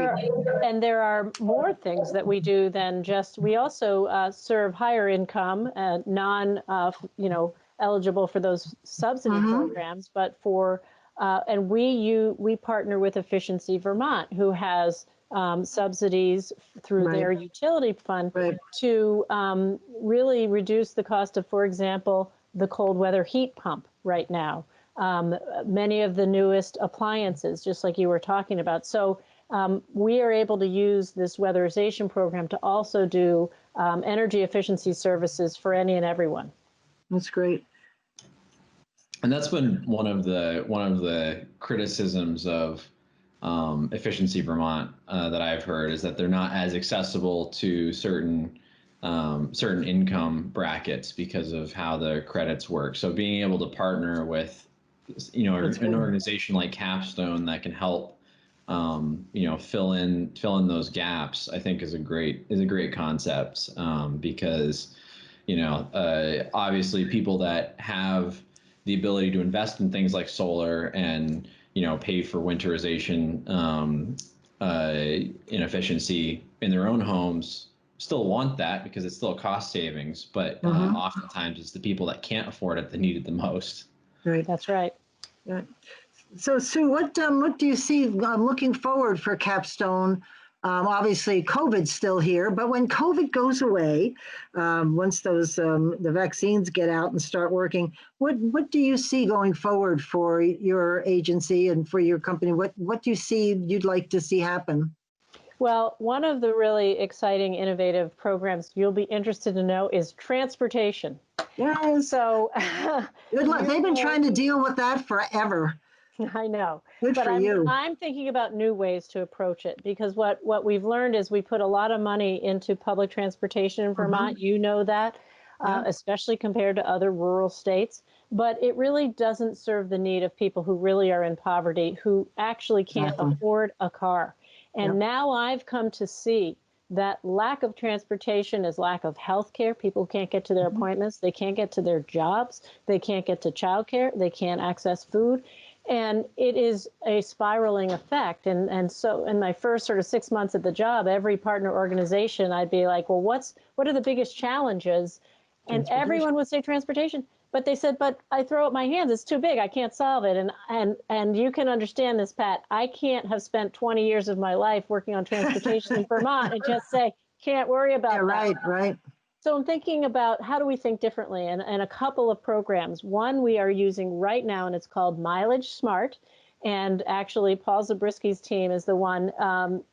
there are more things that we do than just. We also serve higher income, non, eligible for those subsidy programs, but for and we partner with Efficiency Vermont, who has subsidies through their utility fund to really reduce the cost of, for example, the cold weather heat pump right now. Many of the newest appliances, just like you were talking about. So we are able to use this weatherization program to also do energy efficiency services for any and everyone. That's great. And that's been one of the criticisms of Efficiency Vermont that I've heard, is that they're not as accessible to certain income brackets because of how the credits work. So being able to partner with an organization like Capstone that can help fill in those gaps, I think is a great concept, because obviously people that have the ability to invest in things like solar and pay for winterization inefficiency in their own homes still want that because it's still a cost savings, but oftentimes it's the people that can't afford it that need it the most. Right. That's right. Yeah. So Sue, what do you see looking forward for Capstone? Obviously, COVID's still here, but when COVID goes away, once those the vaccines get out and start working, what do you see going forward for your agency and for your company? What do you see you'd like to see happen? Well, one of the really exciting, innovative programs you'll be interested to know is transportation. Yes. So good luck. They've been trying to deal with that forever. I know. Good but for you. I'm thinking about new ways to approach it, because what we've learned is we put a lot of money into public transportation in Vermont. You know that, especially compared to other rural states. But it really doesn't serve the need of people who really are in poverty, who actually can't afford a car. And now I've come to see that lack of transportation is lack of health care. People can't get to their appointments. They can't get to their jobs. They can't get to childcare. They can't access food. And it is a spiraling effect. And so in my first sort of 6 months at the job, every partner organization, I'd be like, well, what are the biggest challenges? And everyone would say transportation. But they said, but I throw up my hands. It's too big. I can't solve it. And you can understand this, Pat. I can't have spent 20 years of my life working on transportation in Vermont and just say, can't worry about that. Right. So I'm thinking about how do we think differently, and a couple of programs. One we are using right now, and it's called Mileage Smart. And actually, Paul Zabrisky's team is the one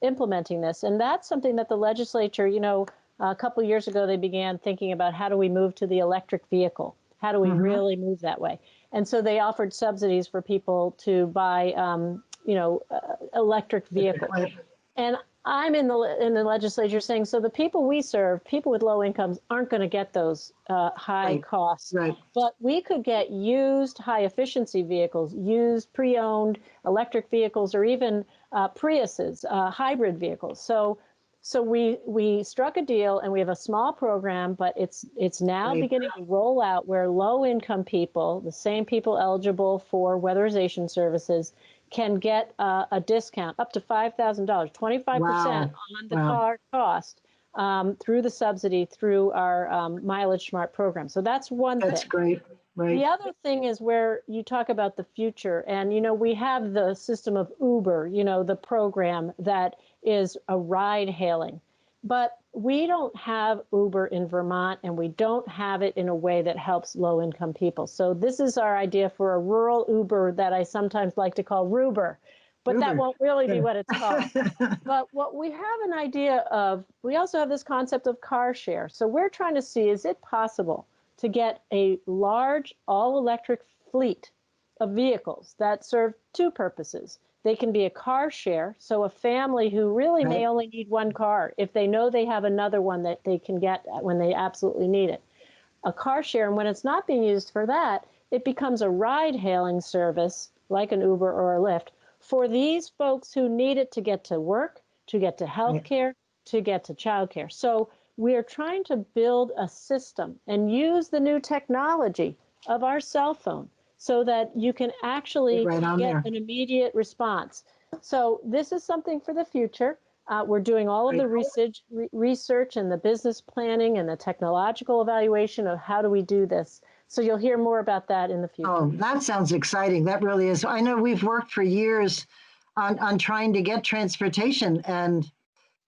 implementing this. And that's something that the legislature, a couple of years ago, they began thinking about how do we move to the electric vehicle? How do we really move that way? And so they offered subsidies for people to buy, electric vehicles. And I'm in the legislature saying, so the people we serve, people with low incomes, aren't going to get those high costs. Right. But we could get used high efficiency vehicles, used pre-owned electric vehicles, or even Priuses, hybrid vehicles. So we struck a deal, and we have a small program, but it's now beginning to roll out where low-income people, the same people eligible for weatherization services, can get a discount up to $5,000, 25% on the car cost through the subsidy through our Mileage Smart program. So that's one thing. That's great. Right. The other thing is where you talk about the future, and we have the system of Uber, the program that is a ride hailing, but we don't have Uber in Vermont, and we don't have it in a way that helps low income people. So this is our idea for a rural Uber that I sometimes like to call Ruber, but that won't really be what it's called. But what we have an idea of, we also have this concept of car share. So we're trying to see, is it possible to get a large all-electric fleet of vehicles that serve two purposes? They can be a car share, so a family who really may only need one car, if they know they have another one that they can get when they absolutely need it. a car share. And when it's not being used for that, it becomes a ride-hailing service like an Uber or a Lyft for these folks who need it to get to work, to get to healthcare, to get to childcare. So we are trying to build a system and use the new technology of our cell phone so that you can actually get an immediate response. So this is something for the future. We're doing all of the research and the business planning and the technological evaluation of how do we do this. So you'll hear more about that in the future. Oh, that sounds exciting. That really is. I know we've worked for years on trying to get transportation, and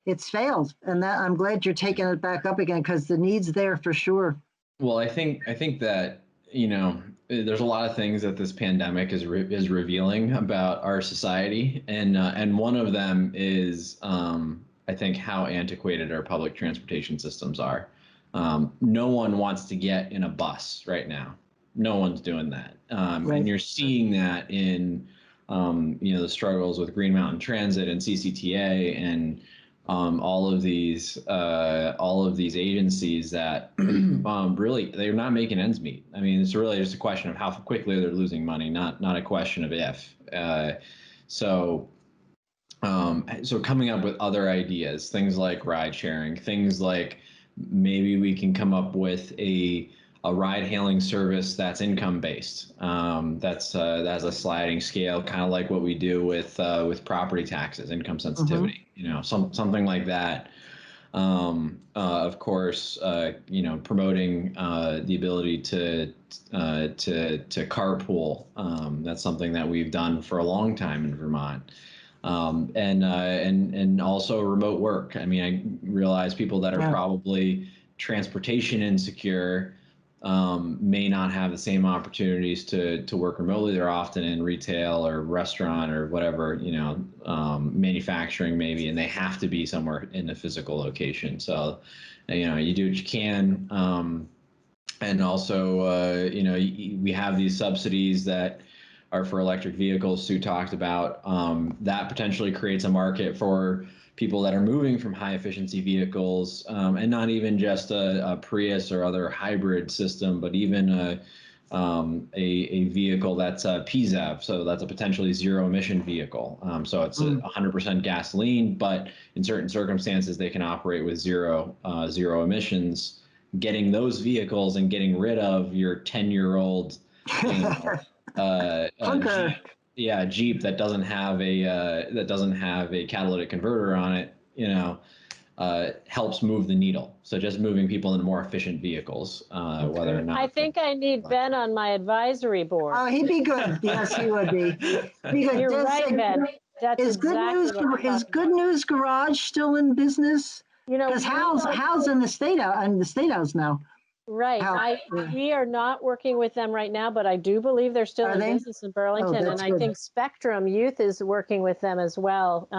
it's failed. And that I'm glad you're taking it back up again, because the need's there for sure. Well, I think that, you know, there's a lot of things that this pandemic is revealing about our society, and one of them is I think how antiquated our public transportation systems are. No one wants to get in a bus right now. No one's doing that, and you're seeing that in you know, the struggles with Green Mountain Transit and CCTA and all of these agencies that really, they're not making ends meet. I mean, it's really just a question of how quickly they're losing money, not a question of if. So coming up with other ideas, things like ride sharing, things like maybe we can come up with a ride-hailing service that's income-based. That's a sliding scale, kind of like what we do with property taxes, income sensitivity. You know, something like that. Of course, you know, promoting the ability to carpool. That's something that we've done for a long time in Vermont. And also remote work. I mean, I realize people that are probably transportation insecure may not have the same opportunities to work remotely. They're often in retail or restaurant or whatever, you know, manufacturing maybe, and they have to be somewhere in a physical location. So, you know, you do what you can. And also, you know, we have these subsidies that are for electric vehicles Sue talked about. That potentially creates a market for people that are moving from high efficiency vehicles, and not even just a Prius or other hybrid system, but even a vehicle that's a PZEV, so that's a potentially zero emission vehicle. So it's 100% gasoline, but in certain circumstances they can operate with zero emissions. Getting those vehicles and getting rid of your 10-year-old, you know, Jeep that doesn't have a catalytic converter on it, you know, helps move the needle. So just moving people into more efficient vehicles, whether or not. I think I need Ben on my advisory board. Oh, he'd be good. Yes, he would be. You're right, Ben. That's is Good News Garage still in business? You know, because Hal's in the state house now. Right. We are not working with them right now, but I do believe they're still in business in Burlington. And I think Spectrum Youth is working with them as well.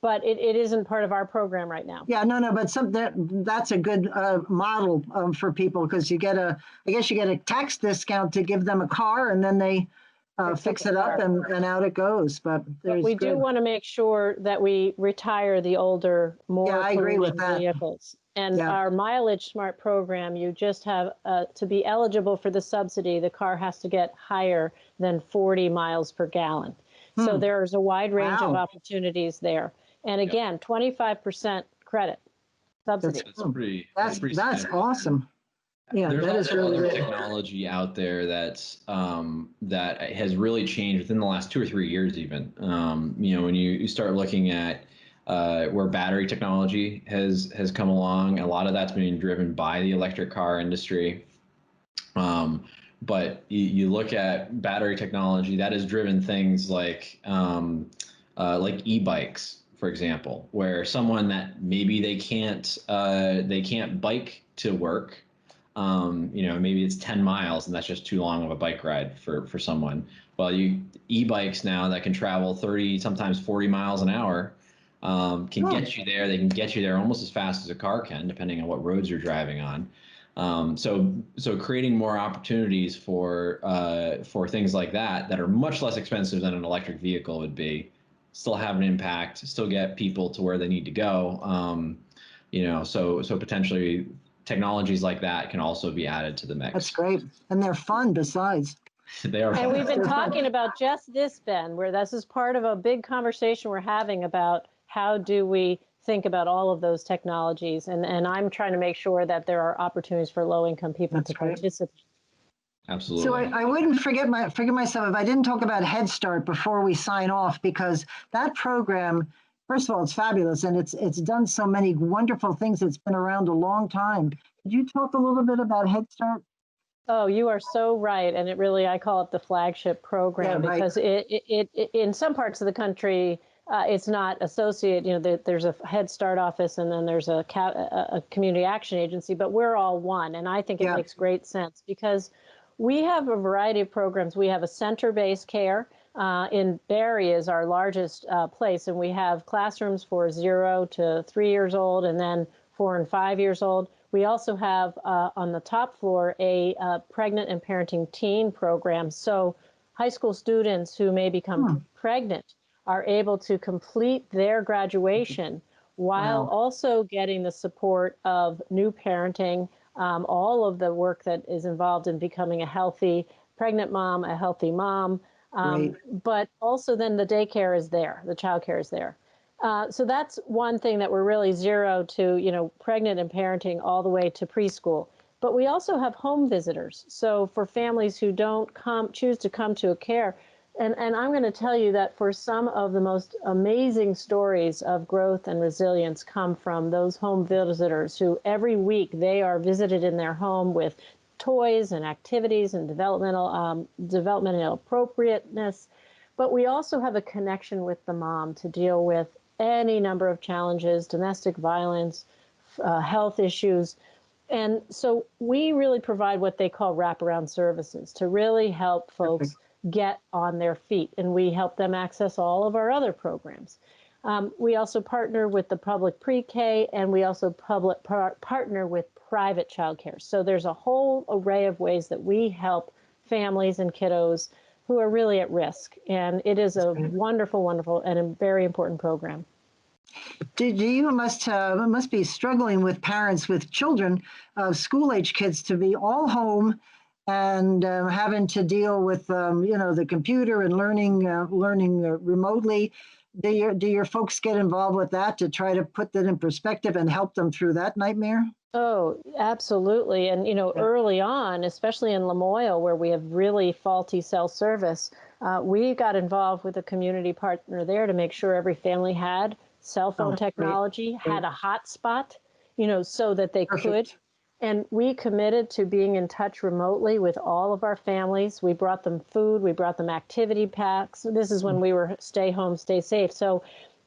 But it isn't part of our program right now. Yeah, no, but that's a good model for people, because I guess you get a tax discount to give them a car, and then they fix it up and out it goes. But we do want to make sure that we retire the older, more polluting vehicles. And our Mileage Smart program, you just have to be eligible for the subsidy, the car has to get higher than 40 miles per gallon. So there's a wide range of opportunities there. And again, 25% credit subsidy. That's awesome. Yeah, there's other technology out there that has really changed within the last 2 or 3 years even. You know, when you start looking at where battery technology has come along, a lot of that's being driven by the electric car industry. But you look at battery technology that has driven things like e-bikes, for example, where someone that maybe they can't bike to work. You know, maybe it's 10 miles and that's just too long of a bike ride for someone. Well, e-bikes now that can travel 30, sometimes 40 miles an hour, can get you there. They can get you there almost as fast as a car can, depending on what roads you're driving on. So creating more opportunities for things like that are much less expensive than an electric vehicle would be, still have an impact, still get people to where they need to go. You know, so potentially technologies like that can also be added to the mix. That's great. And they're fun besides. They are fun. And we've been talking about just this, Ben, where this is part of a big conversation we're having about how do we think about all of those technologies. And I'm trying to make sure that there are opportunities for low-income people to participate. Absolutely. So I wouldn't forget myself if I didn't talk about Headstart before we sign off, because that program, first of all, it's fabulous, and it's done so many wonderful things. It's been around a long time. Could you talk a little bit about Headstart? Oh, you are so right. And it really, I call it the flagship program, because it in some parts of the country, it's not associated, there's a Head Start office and then there's a community action agency, but we're all one. And I think it makes great sense because we have a variety of programs. We have a center-based care in Barrie is our largest place, and we have classrooms for 0 to 3 years old and then 4 and 5 years old. We also have on the top floor a pregnant and parenting teen program. So high school students who may become pregnant are able to complete their graduation while also getting the support of new parenting, all of the work that is involved in becoming a healthy pregnant mom, a healthy mom, but also then the daycare is there, the childcare is there. So that's one thing that we're really 0 to, pregnant and parenting all the way to preschool. But we also have home visitors. So for families who don't choose to come to a care, and I'm going to tell you that for some of the most amazing stories of growth and resilience come from those home visitors who every week they are visited in their home with toys and activities and developmental appropriateness. But we also have a connection with the mom to deal with any number of challenges, domestic violence, health issues. And so we really provide what they call wraparound services to really help folks get on their feet. And we help them access all of our other programs. We also partner with the public pre-K, and we also partner with private childcare. So there's a whole array of ways that we help families and kiddos who are really at risk. And it is a wonderful, wonderful, and a very important program. You must be struggling with parents with children, school-age kids, to be all home and having to deal with the computer and learning remotely. Do your folks get involved with that to try to put that in perspective and help them through that nightmare? Oh, absolutely. And, early on, especially in Lamoille, where we have really faulty cell service, we got involved with a community partner there to make sure every family had cell phone technology, had a hotspot, so that they could. And we committed to being in touch remotely with all of our families. We brought them food, we brought them activity packs. This is when we were stay home, stay safe. So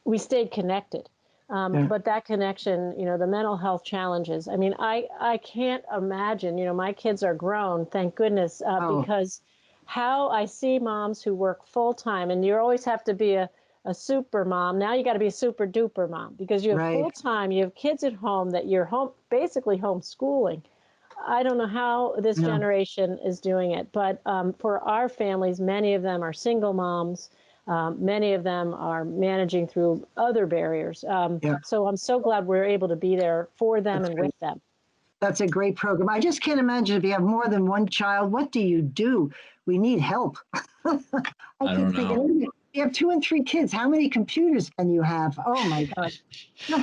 we stayed connected. But that connection, the mental health challenges, I mean, I can't imagine, my kids are grown, thank goodness, because how I see moms who work full time, and you always have to be a super mom. Now you got to be a super duper mom because you have full time, you have kids at home that you're basically homeschooling. I don't know how this generation is doing it, but for our families, many of them are single moms. Many of them are managing through other barriers. So I'm so glad we're able to be there for them and with them. That's a great program. I just can't imagine if you have more than one child, what do you do? We need help. I keep thinking, you have 2 and 3 kids. How many computers can you have? Oh my God.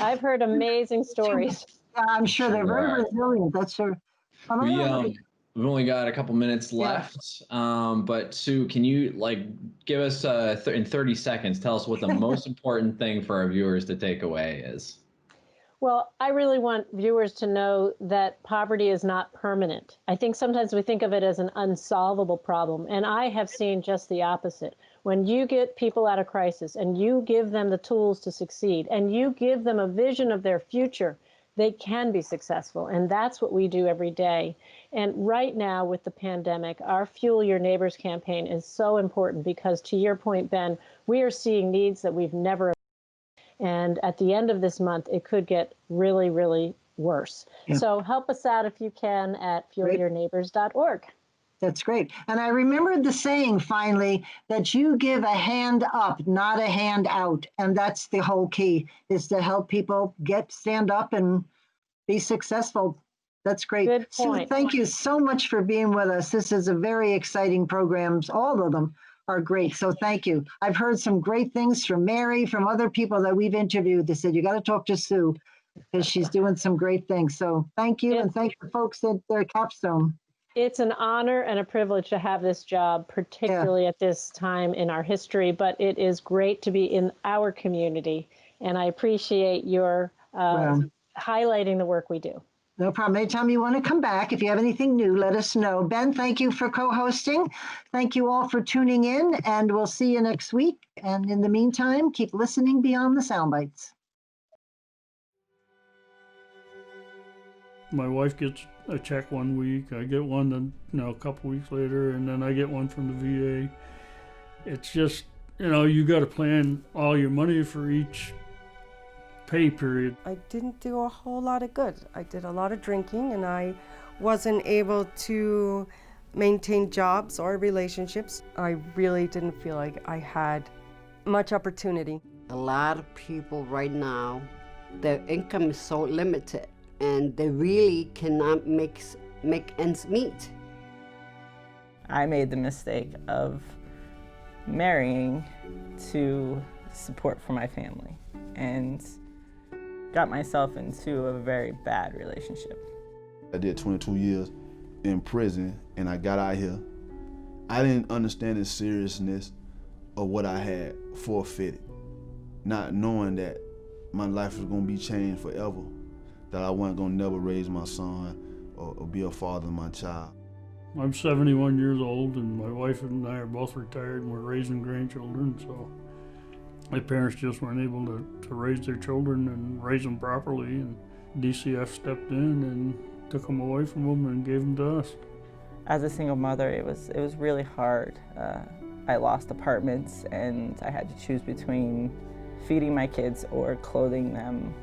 I've heard amazing stories. I'm sure they're very resilient. That's sure. We've only got a couple minutes left, but Sue, can you give us in 30 seconds, tell us what the most important thing for our viewers to take away is? Well, I really want viewers to know that poverty is not permanent. I think sometimes we think of it as an unsolvable problem, and I have seen just the opposite. When you get people out of crisis and you give them the tools to succeed and you give them a vision of their future, they can be successful. And that's what we do every day. And right now with the pandemic, our Fuel Your Neighbors campaign is so important because, to your point, Ben, we are seeing needs that we've never. And at the end of this month, it could get really, really worse. So help us out if you can at fuelyourneighbors.org. That's great. And I remembered the saying finally that you give a hand up, not a hand out. And that's the whole key, is to help people stand up and be successful. That's great. Good Sue, point. thank you so much for being with us. This is a very exciting program. All of them are great. So thank you. I've heard some great things from Mary, from other people that we've interviewed. They said, you got to talk to Sue because she's doing some great things. So thank you. And thank the folks at their Capstone. It's an honor and a privilege to have this job, particularly at this time in our history, but it is great to be in our community. And I appreciate your highlighting the work we do. No problem. Anytime you want to come back, if you have anything new, let us know. Ben, thank you for co-hosting. Thank you all for tuning in, and we'll see you next week. And in the meantime, keep listening beyond the sound bites. My wife gets a check one week, I get one then, a couple weeks later, and then I get one from the VA. It's just, you got to plan all your money for each pay period. I didn't do a whole lot of good. I did a lot of drinking, and I wasn't able to maintain jobs or relationships. I really didn't feel like I had much opportunity. A lot of people right now, their income is so limited, and they really cannot make ends meet. I made the mistake of marrying to support for my family and got myself into a very bad relationship. I did 22 years in prison and I got out here. I didn't understand the seriousness of what I had forfeited, not knowing that my life was gonna be changed forever, that I wasn't gonna never raise my son or be a father to my child. I'm 71 years old and my wife and I are both retired and we're raising grandchildren, so my parents just weren't able to raise their children and raise them properly, and DCF stepped in and took them away from them and gave them to us. As a single mother, it was really hard. I lost apartments and I had to choose between feeding my kids or clothing them.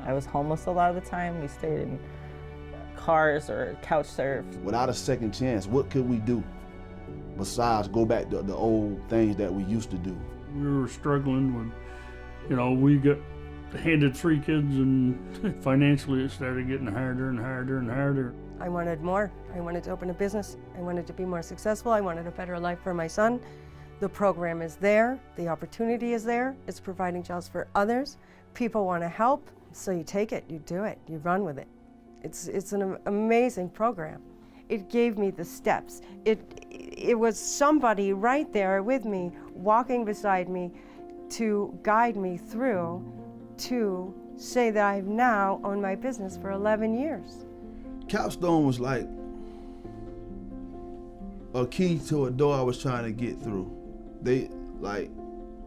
I was homeless a lot of the time. We stayed in cars or couch surfed. Without a second chance, what could we do besides go back to the old things that we used to do? We were struggling with, we got handed 3 kids and financially it started getting harder and harder and harder. I wanted more. I wanted to open a business. I wanted to be more successful. I wanted a better life for my son. The program is there. The opportunity is there. It's providing jobs for others. People want to help, so you take it, you do it, you run with it. It's an amazing program. It gave me the steps. It was somebody right there with me, walking beside me to guide me through to say that I've now owned my business for 11 years. Capstone was like a key to a door I was trying to get through. They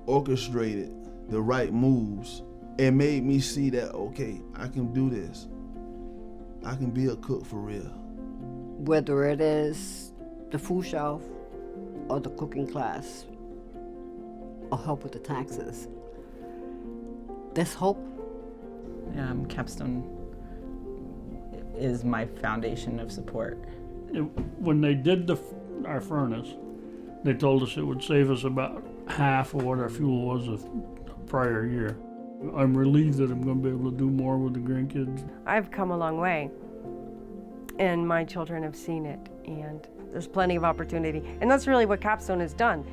orchestrated the right moves and made me see that, okay, I can do this. I can be a cook for real. Whether it is the food shelf or the cooking class or help with the taxes, there's hope. Capstone is my foundation of support. When they did our furnace, they told us it would save us about half of what our fuel was the prior year. I'm relieved that I'm going to be able to do more with the grandkids. I've come a long way, and my children have seen it, and there's plenty of opportunity. And that's really what Capstone has done.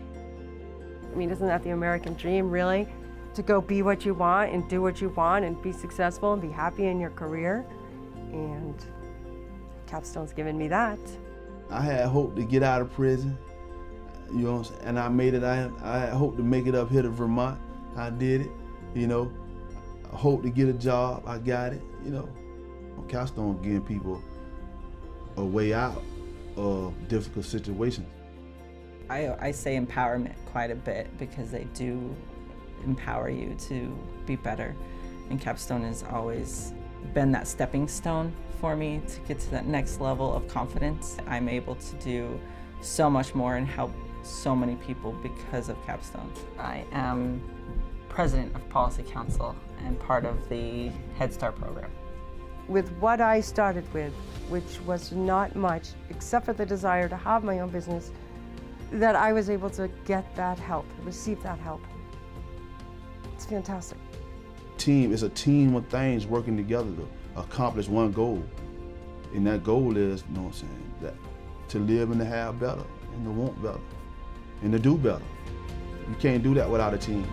I mean, isn't that the American dream, really? To go be what you want and do what you want and be successful and be happy in your career. And Capstone's given me that. I had hope to get out of prison, and I made it. I had hope to make it up here to Vermont. I did it, I hope to get a job. I got it, Capstone giving people a way out of difficult situations. I say empowerment quite a bit because they do empower you to be better. And Capstone has always been that stepping stone for me to get to that next level of confidence. I'm able to do so much more and help so many people because of Capstone. I am president of Policy Council and part of the Headstart program. With what I started with, which was not much, except for the desire to have my own business, that I was able to get that help, receive that help. It's fantastic. Team is a team of things working together to accomplish one goal. And that goal is, you know what I'm saying, that to live and to have better, and to want better, and to do better. You can't do that without a team.